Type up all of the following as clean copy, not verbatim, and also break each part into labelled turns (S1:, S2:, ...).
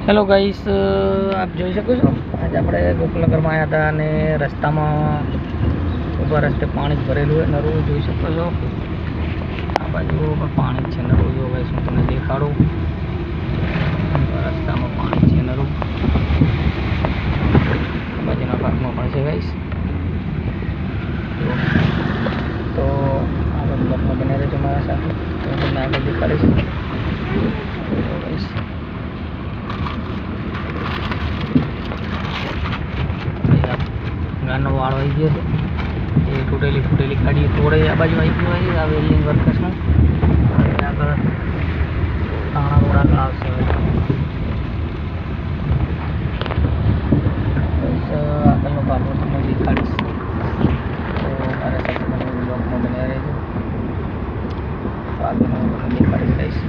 S1: Hello guys, आप જોઈ શકો છો આજે આપણે ગોકુલનગરમાં આવ્યા હતા અને રસ્તામાં ઊભા રસ્તે પાણી ભરેલું હોય નરું જોઈ શકો છો। આ બાજુ પણ પાણી છે નરું જો ગાઈસ હું તમને દેખાડું। રસ્તામાં પાણી છે નરું, બાજુના ભાગમાં પણ છે ગાઈસ। તો આગળ બ્લોકમાં બને રહેજો મારા સાથે, તો તમને આગળ દેખાડીશ ગાઈસ। गानो वाड़ो आई गयो ये टूटेली फूटेली गाड़ी तोड़े आ बाजू आई गयो है आ वेल्डिंग वर्कर्स नो आगे ताणा रोड़ा का आवशे बस आगळनो भाग તમને દેખાડીશ તો મારા સાથે તમે બ્લોગમાં બન્યા રહેજો। આગળનો તમને દેખાડીશ ગાઈસ।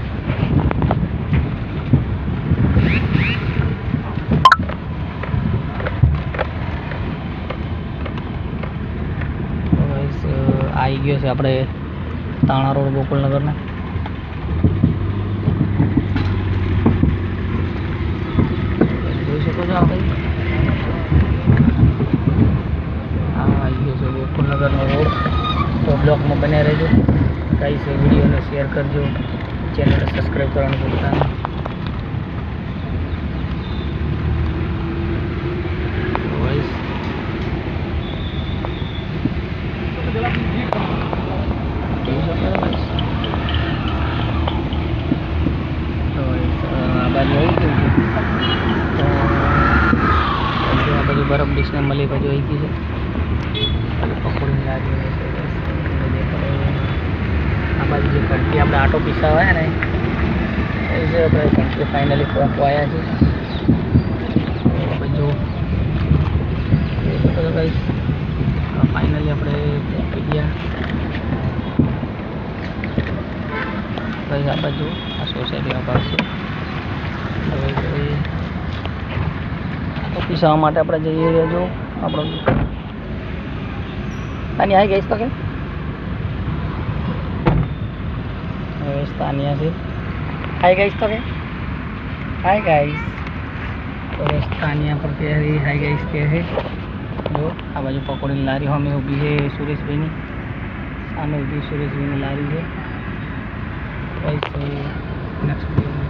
S1: आई गयो से अपने ताणा रोड गोकुलनगर में જોઈ શકો છો આપણે आई गयो से गोकुलनगर नो रोड। तो ब्लॉग में बने रहो गाइस, वीडियो ने शेयर करजो, चैनल ने सब्सक्राइब करना भूलता नहीं। बर्फ डिशने मली बाजू आई गई है पकड़ी लागी आ बाजू जो घंटी अपने आटो पीसावा है ने ऐसे अपने घंटी फाइनली पहुँचवाया है बाजू गाइस। फाइनली अपने पहुँची गया गाइस। आ बाजू आ सोसायटी भाग से पीसा माटे अपने जाइए जो अपना तानिया है गैस तो क्या तानिया से हाय गाइस तो क्या हाय गाइस। तो तानिया पर क्या है हाय गाइस क्या है जो आ बाजू पकौड़ी लारी हमें ऊभी है सुरेश भाई ने सामने ऊभी सुरेश भाई ने लारी है। गाइस नेक्स्ट वीडियो में